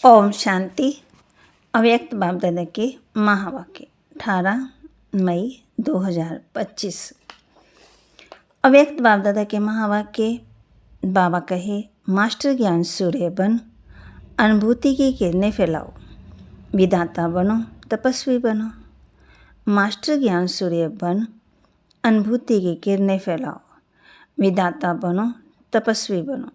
ओम शांति। अव्यक्त बाप दादा के महावाक्य 18 मई 2025। अव्यक्त बाप दादा के महावाक्य। बाबा कहे, मास्टर ज्ञान सूर्य बन, अनुभूति की किरणें फैलाओ, विधाता बनो, तपस्वी बनो। मास्टर ज्ञान सूर्य बन, अनुभूति की किरणें फैलाओ, विधाता बनो, तपस्वी बनो।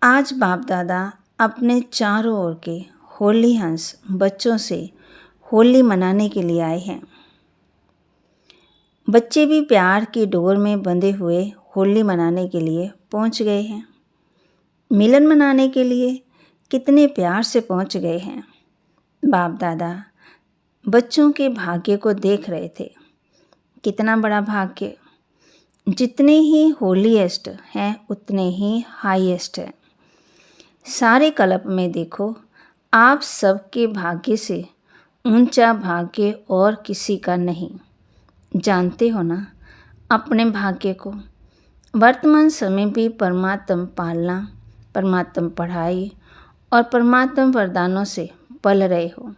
आज बाप दादा अपने चारों ओर के होली हंस बच्चों से होली मनाने के लिए आए हैं। बच्चे भी प्यार की डोर में बंधे हुए होली मनाने के लिए पहुंच गए हैं। मिलन मनाने के लिए कितने प्यार से पहुंच गए हैं। बाप दादा बच्चों के भाग्य को देख रहे थे। कितना बड़ा भाग्य। जितने ही होलीएस्ट हैं उतने ही हाईएस्ट हैं। सारे कल्प में देखो, आप सबके भाग्य से ऊंचा भाग्य और किसी का नहीं। जानते हो ना अपने भाग्य को। वर्तमान समय भी परमात्म पालना, परमात्म पढ़ाई और परमात्म वरदानों से पल रहे हो।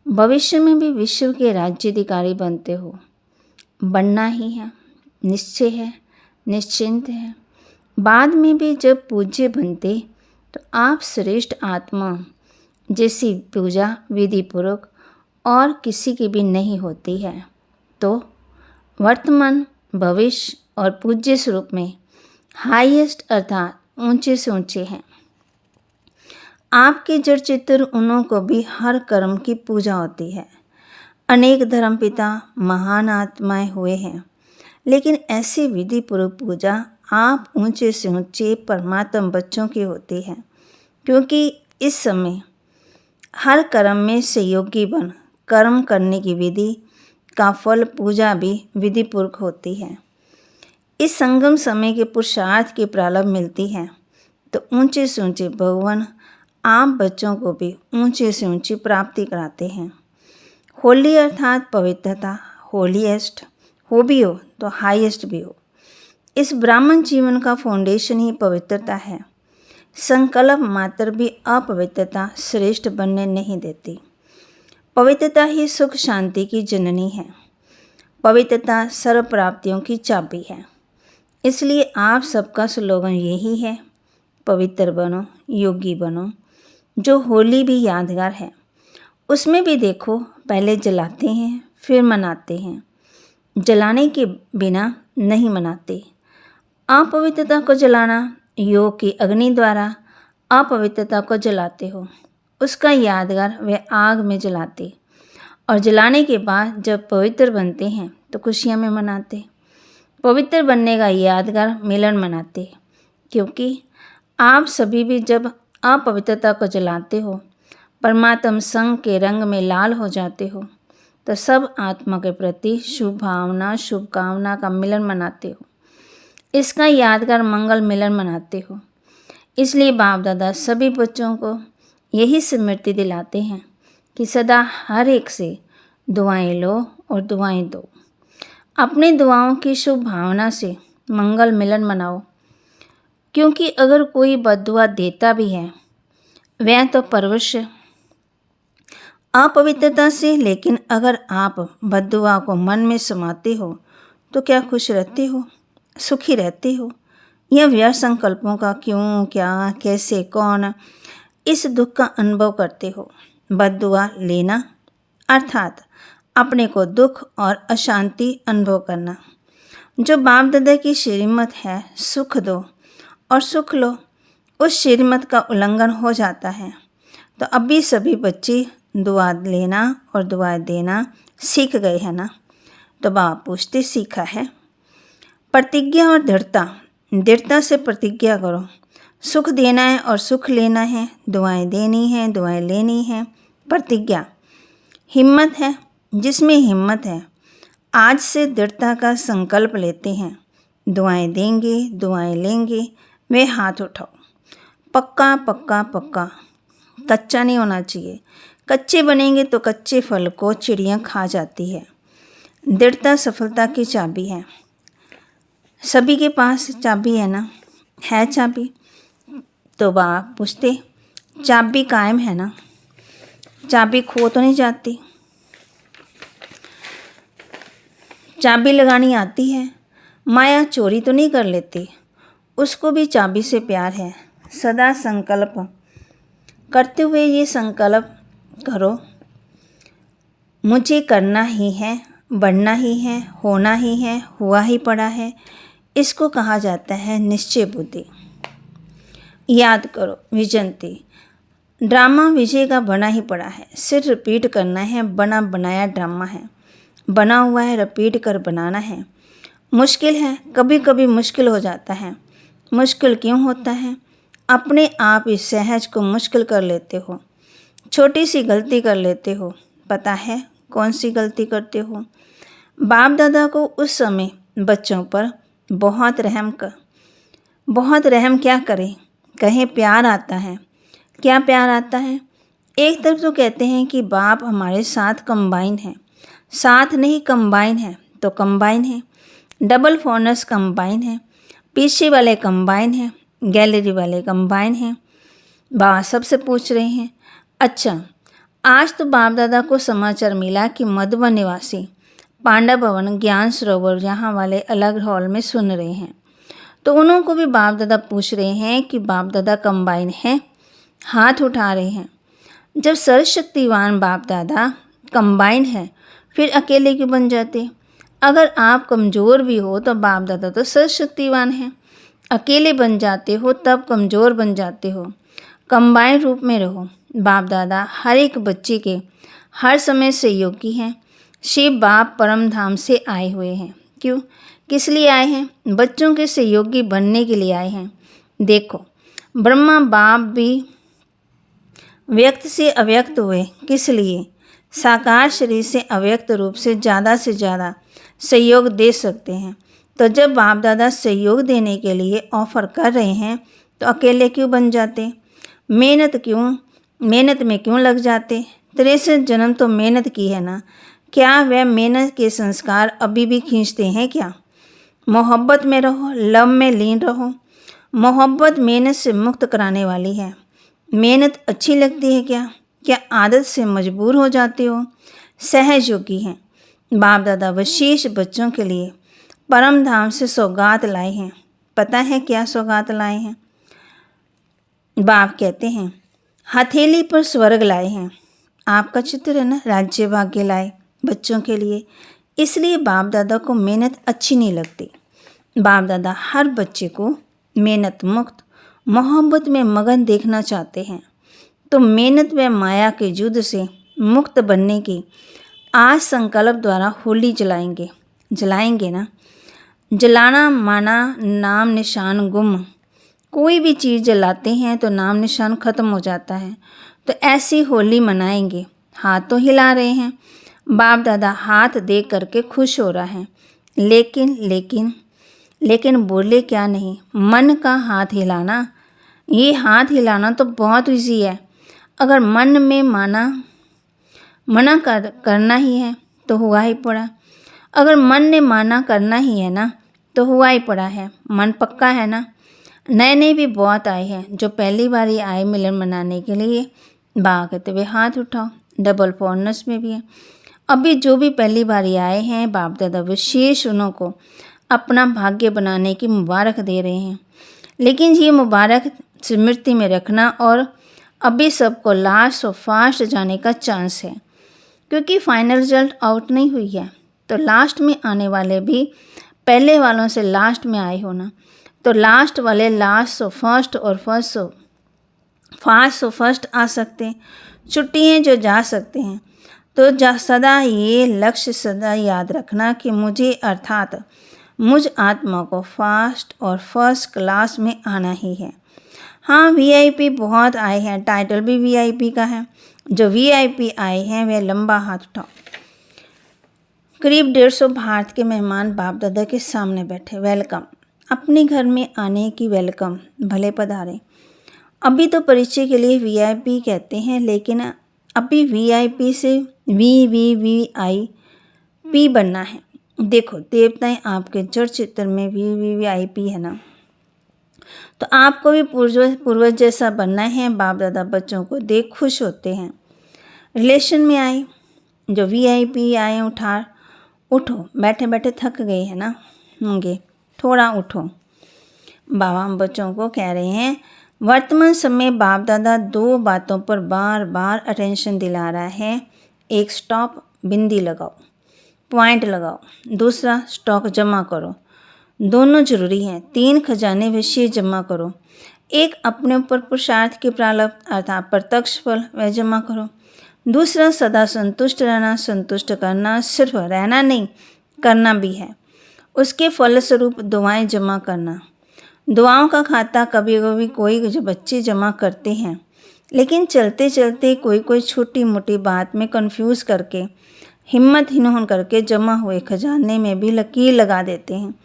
भविष्य में भी विश्व के राज्याधिकारी बनते हो। बनना ही है, निश्चय है, निश्चिंत है। बाद में भी जब पूज्य बनते तो आप श्रेष्ठ आत्मा जैसी पूजा विधि पूर्वक और किसी की भी नहीं होती है। तो वर्तमान, भविष्य और पूज्य स्वरूप में हाईएस्ट अर्थात ऊंचे से ऊंचे हैं। आपके जड़ चित्र उन्हों को भी हर कर्म की पूजा होती है। अनेक धर्मपिता महान आत्माएं हुए हैं, लेकिन ऐसी विधि पूर्वक पूजा आप ऊंचे से ऊंचे परमात्म बच्चों की होती है। क्योंकि इस समय हर कर्म में सहयोगी बन कर्म करने की विधि का फल पूजा भी विधि पूर्वक होती है। इस संगम समय के पुरुषार्थ की प्रारंभ मिलती है तो ऊंचे से ऊंचे भगवान आप बच्चों को भी ऊंचे से ऊंची प्राप्ति कराते हैं। होली अर्थात पवित्रता, होलीएस्ट हो भी हो तो हाईएस्ट भी हो। इस ब्राह्मण जीवन का फाउंडेशन ही पवित्रता है। संकल्प मात्र भी अपवित्रता श्रेष्ठ बनने नहीं देती। पवित्रता ही सुख शांति की जननी है। पवित्रता सर्व प्राप्तियों की चाबी है। इसलिए आप सबका स्लोगन यही है, पवित्र बनो, योगी बनो। जो होली भी यादगार है, उसमें भी देखो पहले जलाते हैं फिर मनाते हैं। जलाने के बिना नहीं मनाते। अपवित्रता को जलाना, योग की अग्नि द्वारा अपवित्रता को जलाते हो। उसका यादगार वे आग में जलाते और जलाने के बाद जब पवित्र बनते हैं तो खुशियाँ में मनाते। पवित्र बनने का यादगार मिलन मनाते। क्योंकि आप सभी भी जब अपवित्रता को जलाते हो, परमात्म संग के रंग में लाल हो जाते हो, तो सब आत्मा के प्रति शुभ भावना, शुभकामना का मिलन मनाते हो। इसका यादगार मंगल मिलन मनाते हो। इसलिए बाप दादा सभी बच्चों को यही स्मृति दिलाते हैं कि सदा हर एक से दुआएं लो और दुआएं दो। अपनी दुआओं की शुभ भावना से मंगल मिलन मनाओ। क्योंकि अगर कोई बद्दुआ देता भी है वह तो परवश अपवित्रता से, लेकिन अगर आप बद्दुआ को मन में समाते हो तो क्या खुश रहते हो, सुखी रहते हो? यह व्यर्थ संकल्पों का क्यों, क्या, कैसे, कौन, इस दुख का अनुभव करते हो। बद्दुआ लेना अर्थात अपने को दुख और अशांति अनुभव करना। जो बाप दादा की श्रीमत है, सुख दो और सुख लो, उस श्रीमत का उल्लंघन हो जाता है। तो अभी सभी बच्चे दुआ लेना और दुआ देना सीख गए हैं ना? तो बाप पूछते, सीखा है? प्रतिज्ञा और दृढ़ता से प्रतिज्ञा करो। सुख देना है और सुख लेना है, दुआएं देनी है, दुआएं लेनी है। प्रतिज्ञा हिम्मत है। जिसमें हिम्मत है आज से दृढ़ता का संकल्प लेते हैं। दुआएं देंगे, दुआएं लेंगे, वे हाथ उठाओ। पक्का पक्का पक्का, कच्चा नहीं होना चाहिए। कच्चे बनेंगे तो कच्चे फल को चिड़ियाँ खा जाती है। दृढ़ता सफलता की चाबी है। सभी के पास चाबी है ना? है चाबी? तो बाप पूछते, चाबी कायम है ना, चाबी खो तो नहीं जाती, चाबी लगानी आती है, माया चोरी तो नहीं कर लेती, उसको भी चाबी से प्यार है। सदा संकल्प करते हुए ये संकल्प करो, मुझे करना ही है, बढ़ना ही है, होना ही है, हुआ ही पड़ा है। इसको कहा जाता है निश्चय बुद्धि। याद करो विजंती, ड्रामा विजय का बना ही पड़ा है, सिर्फ रिपीट करना है, बना बनाया ड्रामा है, बना हुआ है, रिपीट कर बनाना है। मुश्किल है, कभी कभी मुश्किल हो जाता है। मुश्किल क्यों होता है? अपने आप इस सहज को मुश्किल कर लेते हो, छोटी सी गलती कर लेते हो। पता है कौन सी गलती करते हो? बाप दादा को उस समय बच्चों पर बहुत रहम क्या करें, कहें प्यार आता है। क्या प्यार आता है? एक तरफ तो कहते हैं कि बाप हमारे साथ कंबाइन है, साथ नहीं कंबाइन है, तो कंबाइन है, डबल फोनस कंबाइन है, पीछे वाले कंबाइन है, गैलरी वाले कंबाइन हैं। बा सबसे पूछ रहे हैं, अच्छा आज तो बाप दादा को समाचार मिला कि मधुबन निवासी पांडा भवन ज्ञान सरोवर यहाँ वाले अलग हॉल में सुन रहे हैं, तो उन्हों को भी बाप दादा पूछ रहे हैं कि बाप दादा कंबाइन है, हाथ उठा रहे हैं। जब सर्वशक्तिवान बाप दादा कंबाइन है, फिर अकेले क्यों बन जाते? अगर आप कमज़ोर भी हो तो बाप दादा तो सर्वशक्तिवान है, अकेले बन जाते हो तब कमज़ोर बन जाते हो। कंबाइन रूप में रहो। बाप दादा हर एक बच्चे के हर समय सहयोगी हैं। शिव बाप परम धाम से आए हुए हैं। क्यों, किस लिए आए हैं? बच्चों के सहयोगी बनने के लिए आए हैं। देखो, ब्रह्मा बाप भी व्यक्त से अव्यक्त हुए, किस लिए? साकार शरीर से अव्यक्त रूप से ज़्यादा सहयोग दे सकते हैं। तो जब बाप दादा सहयोग देने के लिए ऑफ़र कर रहे हैं तो अकेले क्यों बन जाते? मेहनत में क्यों लग जाते? 63 जन्म तो मेहनत की है ना, क्या वह मेहनत के संस्कार अभी भी खींचते हैं क्या? मोहब्बत में रहो, लव में लीन रहो। मोहब्बत मेहनत से मुक्त कराने वाली है। मेहनत अच्छी लगती है क्या? क्या आदत से मजबूर हो जाते हो? सहज योगी हैं। बाप दादा विशेष बच्चों के लिए परम धाम से सौगात लाए हैं। पता है क्या सौगात लाए हैं? बाप कहते हैं हथेली पर स्वर्ग लाए हैं। आपका चित्र है ना, राज्य भाग्य लाए बच्चों के लिए। इसलिए बाप दादा को मेहनत अच्छी नहीं लगती। बाप दादा हर बच्चे को मेहनत मुक्त, मोहब्बत में मगन देखना चाहते हैं। तो मेहनत व माया के युद्ध से मुक्त बनने की आज संकल्प द्वारा होली जलाएंगे ना। जलाना माना नाम निशान गुम। कोई भी चीज़ जलाते हैं तो नाम निशान ख़त्म हो जाता है। तो ऐसी होली मनाएंगे। हाथ तो हिला रहे हैं, बाप दादा हाथ दे करके खुश हो रहा है। लेकिन बोले क्या नहीं, मन का हाथ हिलाना, ये हाथ हिलाना तो बहुत ईजी है। अगर मन में मना करना ही है तो हुआ ही पड़ा। अगर मन ने माना करना ही है ना तो हुआ ही पड़ा है। मन पक्का है ना। नए भी बहुत आए हैं जो पहली बार ही आए मिलन मनाने के लिए। कहते हुए हाथ उठाओ। डबल फोनस में भी है। अभी जो भी पहली बार ही आए हैं, बाप दादा विशेष उन्हों को अपना भाग्य बनाने की मुबारक दे रहे हैं। लेकिन ये मुबारक स्मृति में रखना, और अभी सबको लास्ट और फास्ट जाने का चांस है, क्योंकि फाइनल रिजल्ट आउट नहीं हुई है। तो लास्ट में आने वाले भी पहले वालों से लास्ट में आए हो ना, तो लास्ट वाले लास्ट सो फर्स्ट और फर्स्ट सो फास्ट सो फर्स्ट आ सकते हैं। छुट्टी हैं जो जा सकते हैं। तो सदा ये लक्ष्य सदा याद रखना कि मुझे अर्थात मुझ आत्मा को फास्ट और फर्स्ट क्लास में आना ही है। हाँ, वीआईपी बहुत आए हैं, टाइटल भी वीआईपी का है। जो वीआईपी आए हैं वे लंबा हाथ उठाओ। करीब 150 भारत के मेहमान बाप दादा के सामने बैठे। वेलकम, अपने घर में आने की वेलकम, भले पधारे। अभी तो परिचय के लिए वीआईपी कहते हैं, लेकिन अभी वीआईपी से वीआईपी बनना है। देखो, देवताएं आपके जड़ चित्र में वीआईपी है ना, तो आपको भी पूर्वज जैसा बनना है। बाप दादा बच्चों को देख खुश होते हैं। रिलेशन में आए, जो VIP आए उठो, बैठे बैठे थक गए हैं ना होंगे, थोड़ा उठो। बाबा हम बच्चों को कह रहे हैं, वर्तमान समय बाप दादा 2 बातों पर बार बार अटेंशन दिला रहा है। एक, स्टॉप, बिंदी लगाओ, पॉइंट लगाओ। दूसरा, स्टॉक जमा करो, दोनों जरूरी हैं। 3, खजाने विषय जमा करो। एक, अपने ऊपर पुरुषार्थ के प्रारब्ध अर्थात प्रत्यक्ष फल वह जमा करो। दूसरा, सदा संतुष्ट रहना, संतुष्ट करना, सिर्फ रहना नहीं करना भी है। उसके फलस्वरूप दुआएं जमा करना। दुआओं का खाता कभी कभी कोई जो बच्चे जमा करते हैं, लेकिन चलते चलते कोई छोटी मोटी बात में कंफ्यूज करके हिम्मतहीन हो करके जमा हुए खजाने में भी लकीर लगा देते हैं।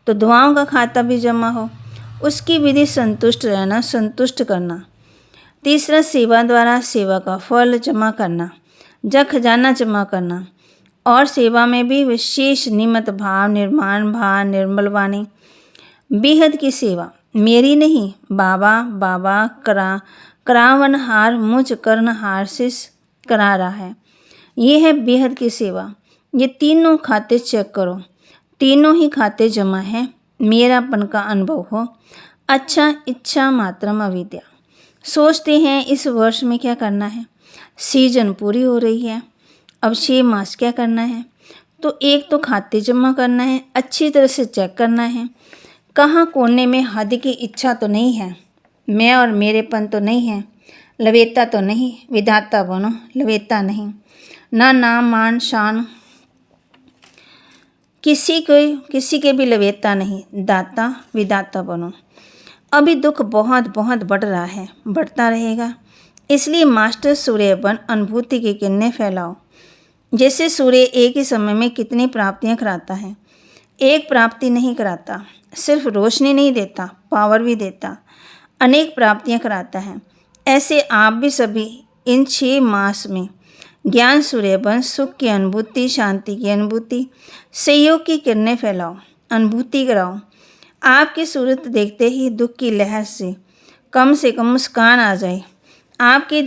तो दुआओं का खाता भी जमा हो। उसकी विधि संतुष्ट रहना, संतुष्ट करना। तीसरा, सेवा द्वारा सेवा का फल जमा करना, जब खजाना जमा करना। और सेवा में भी विशेष निमित्त भाव, निर्माण भाव, निर्मल वाणी, बेहद की सेवा। मेरी नहीं, बाबा बाबा करावनहार मुझ करनहार से करा रहा है। ये है बेहद की सेवा। ये तीनों खाते चेक करो, तीनों ही खाते जमा हैं। मेरापन का अनुभव हो। अच्छा, इच्छा मात्रम अविद्या। सोचते हैं इस वर्ष में क्या करना है, सीजन पूरी हो रही है, अब 6 मास क्या करना है। तो एक तो खाते जमा करना है, अच्छी तरह से चेक करना है, कहाँ कोने में हद की इच्छा तो नहीं है, मैं और मेरेपन तो नहीं है, लवेता तो नहीं। विधाता बनो, लवेता नहीं। ना नाम मान शान किसी के भी लवेता नहीं, दाता विदाता बनो। अभी दुख बहुत बहुत बढ़ रहा है, बढ़ता रहेगा। इसलिए मास्टर सूर्य बन अनुभूति की किरणें फैलाओ। जैसे सूर्य एक ही समय में कितनी प्राप्तियां कराता है। एक प्राप्ति नहीं कराता, सिर्फ रोशनी नहीं देता, पावर भी देता, अनेक प्राप्तियां कराता है। ऐसे आप भी सभी इन 6 मास में ज्ञान सूर्य बन सुख की अनुभूति, शांति की अनुभूति, सहयोग की किरणें फैलाओ, अनुभूति कराओ। आपकी सूरत देखते ही दुख की लहर से कम मुस्कान आ जाए, आपकी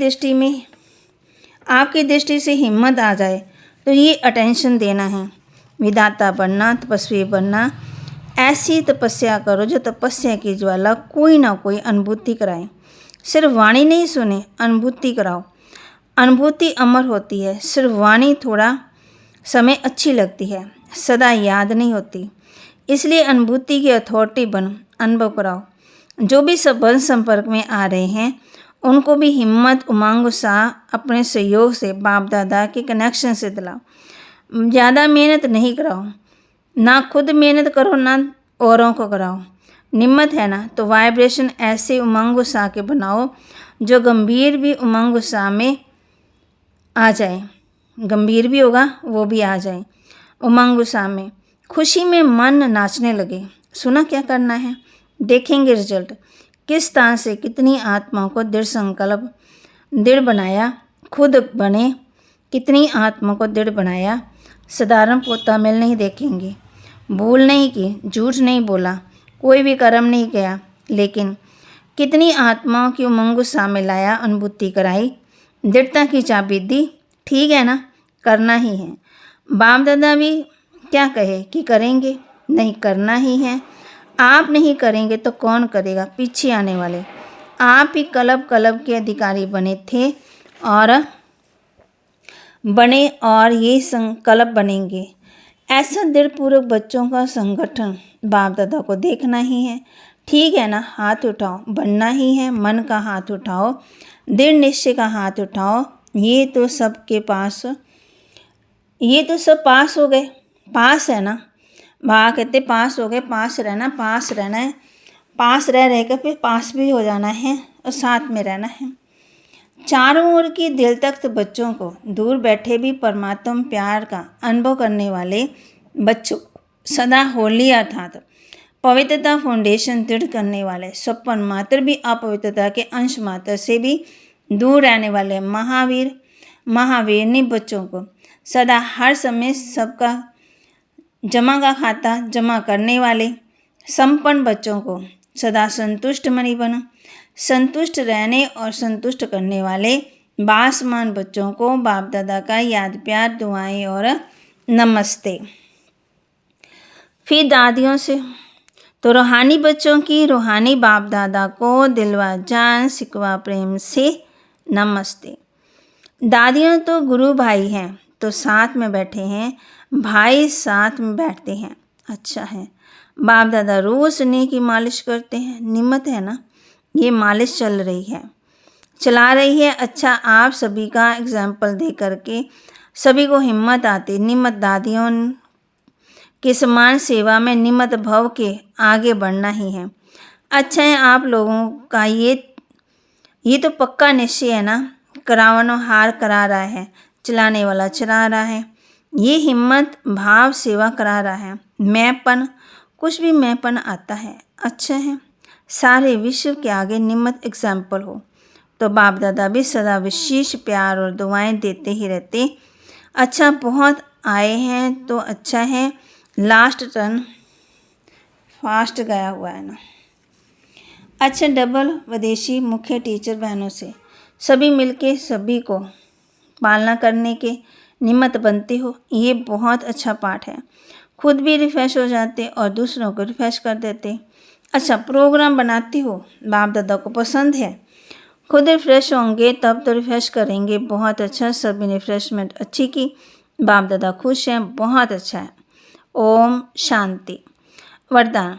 दृष्टि से हिम्मत आ जाए, तो ये अटेंशन देना है। विधाता बनना, तपस्वी बनना। ऐसी तपस्या करो जो तपस्या की ज्वाला कोई ना कोई अनुभूति कराए। सिर्फ वाणी नहीं सुने, अनुभूति कराओ। अनुभूति अमर होती है, सिर्फ वाणी थोड़ा समय अच्छी लगती है, सदा याद नहीं होती। इसलिए अनुभूति की अथॉरिटी बन अनुभव कराओ। जो भी संबंध संपर्क में आ रहे हैं उनको भी हिम्मत, उमंग, उत्साह अपने सहयोग से, बाप दादा के कनेक्शन से दिलाओ। ज़्यादा मेहनत नहीं कराओ, ना खुद मेहनत करो ना औरों को कराओ। निम्मत है ना, तो वाइब्रेशन ऐसे उमंग उत्साह के बनाओ जो गंभीर भी उमंग उत्साह में आ जाए, गंभीर भी होगा वो भी आ जाए उमंग उत्साह में। खुशी में मन नाचने लगे। सुना क्या करना है, देखेंगे रिजल्ट। किस स्थान से कितनी आत्माओं को दृढ़ बनाया, खुद बने कितनी आत्माओं को दृढ़ बनाया। साधारण पोता मिल नहीं देखेंगे। भूल नहीं की, झूठ नहीं बोला, कोई भी कर्म नहीं किया, लेकिन कितनी आत्माओं की उमंग उत्साह में लाया, अनुभूति कराई, दृढ़ता की चाबी दी। ठीक है ना, करना ही है। बाप दादा भी क्या कहे कि करेंगे, नहीं करना ही है। आप नहीं करेंगे तो कौन करेगा, पीछे आने वाले। आप ही कलब के अधिकारी बने और ये संकल्प बनेंगे। ऐसा दृढ़पूर्वक बच्चों का संगठन बाप दादा को देखना ही है। ठीक है ना, हाथ उठाओ, बनना ही है। मन का हाथ उठाओ, दृढ़ निश्चय का हाथ उठाओ। ये तो सब पास हो गए, पास है ना। बाबा कहते पास हो गए, पास रहना है। पास रह कर फिर पास भी हो जाना है और साथ में रहना है। चारों ओर की दिल तख्त बच्चों को, दूर बैठे भी परमात्मा प्यार का अनुभव करने वाले बच्चों, सदा होली अर्थात पवित्रता फाउंडेशन दृढ़ करने वाले, स्वप्न मात्र भी अपवित्रता के अंश मात्र से भी दूर रहने वाले महावीरनी बच्चों को, सदा हर समय सबका जमा का खाता जमा करने वाले संपन्न बच्चों को, सदा संतुष्ट मणि बनो। संतुष्ट रहने और संतुष्ट करने वाले बासमान बच्चों को बाप दादा का याद प्यार, दुआएं और नमस्ते। फिर दादियों से, तो रूहानी बच्चों की रूहानी बाप दादा को दिलवा जान सिकवा प्रेम से नमस्ते। दादियाँ तो गुरु भाई हैं, तो साथ में बैठे हैं, भाई साथ में बैठते हैं। अच्छा है, बाप दादा रोज़ स्नेह की मालिश करते हैं। निमत है ना, ये मालिश चला रही है। अच्छा, आप सभी का एग्जाम्पल दे करके सभी को हिम्मत आती। निमत दादियों के समान सेवा में निमत भव के आगे बढ़ना ही है। अच्छा है, आप लोगों का ये तो पक्का निश्चय है ना, करावनो हार करा रहा है, चलाने वाला चला रहा है। ये हिम्मत भाव सेवा करा रहा है। मैंपन, कुछ भी मैंपन आता है। अच्छा है, सारे विश्व के आगे निमत एग्जाम्पल हो। तो बाप दादा भी सदा विशेष प्यार और दुआएं देते ही रहते। अच्छा, बहुत आए हैं तो अच्छा है, लास्ट टर्न फास्ट गया हुआ है ना। अच्छा, डबल विदेशी मुख्य टीचर बहनों से सभी मिलके सभी को पालना करने के निमित्त बनते हो। ये बहुत अच्छा पाठ है। खुद भी रिफ्रेश हो जाते और दूसरों को रिफ्रेश कर देते। अच्छा, प्रोग्राम बनाती हो, बाप दादा को पसंद है। खुद रिफ्रेश होंगे तब तो रिफ्रेश करेंगे। बहुत अच्छा, सभी ने रिफ्रेशमेंट अच्छी की, बाप दादा खुश हैं, बहुत अच्छा है। ओम शांति। वरदान,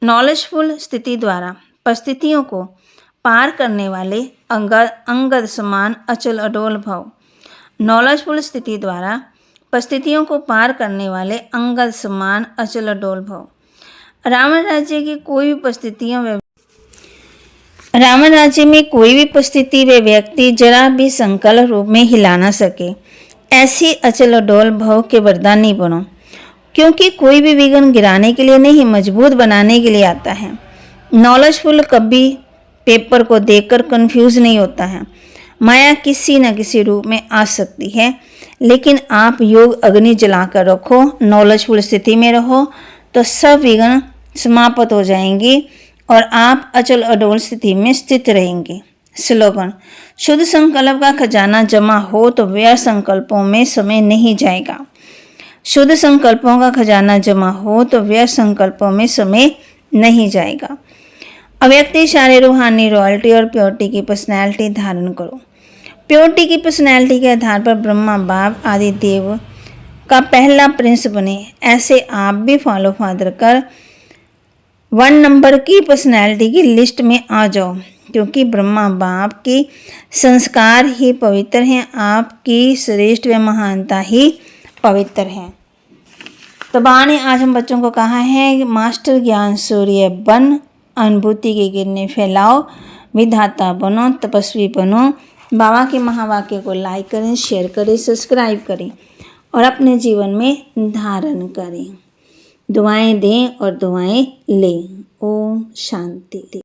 नॉलेजफुल स्थिति द्वारा परिस्थितियों को पार करने वाले अंगद समान अचल अडोल भव। नॉलेजफुल स्थिति द्वारा परिस्थितियों को पार करने वाले अंगद समान अचल अडोल भव। रावण राज्य में कोई भी परिस्थिति व व्यक्ति जरा भी संकल्प रूप में हिला ना सके, ऐसी अचल अडोल भव के वरदानी बनो। क्योंकि कोई भी विघ्न गिराने के लिए नहीं, मजबूत बनाने के लिए आता है। नॉलेजफुल कभी पेपर को देखकर कंफ्यूज नहीं होता है। माया किसी न किसी रूप में आ सकती है, लेकिन आप योग अग्नि जलाकर रखो, नॉलेजफुल स्थिति में रहो तो सब विघ्न समाप्त हो जाएंगे और आप अचल अडोल स्थिति में स्थित रहेंगे। स्लोगन, शुद्ध संकल्प का खजाना जमा हो तो व्यर्थ संकल्पों में समय नहीं जाएगा। शुद्ध संकल्पों का खजाना जमा हो तो व्यर्थ संकल्पों में समय नहीं जाएगा। अव्यक्त इशारे रूहानी रॉयल्टी और प्योरिटी की पर्सनैलिटी धारण करो। प्योरिटी की पर्सनैलिटी के आधार पर ब्रह्मा बाप आदि देव का पहला प्रिंस बने। ऐसे आप भी फॉलो फादर कर 1 नंबर की पर्सनैलिटी की लिस्ट में आ जाओ, क्योंकि ब्रह्मा बाप के संस्कार ही पवित्र हैं, आपकी श्रेष्ठ व महानता ही पवित्र है। तो बा ने आज हम बच्चों को कहा है, मास्टर ज्ञान सूर्य बन, अनुभूति के किरणें फैलाओ, विधाता बनो, तपस्वी बनो। बाबा के महावाक्य को लाइक करें, शेयर करें, सब्सक्राइब करें और अपने जीवन में धारण करें। दुआएं दें और दुआएं लें। ओम शांति।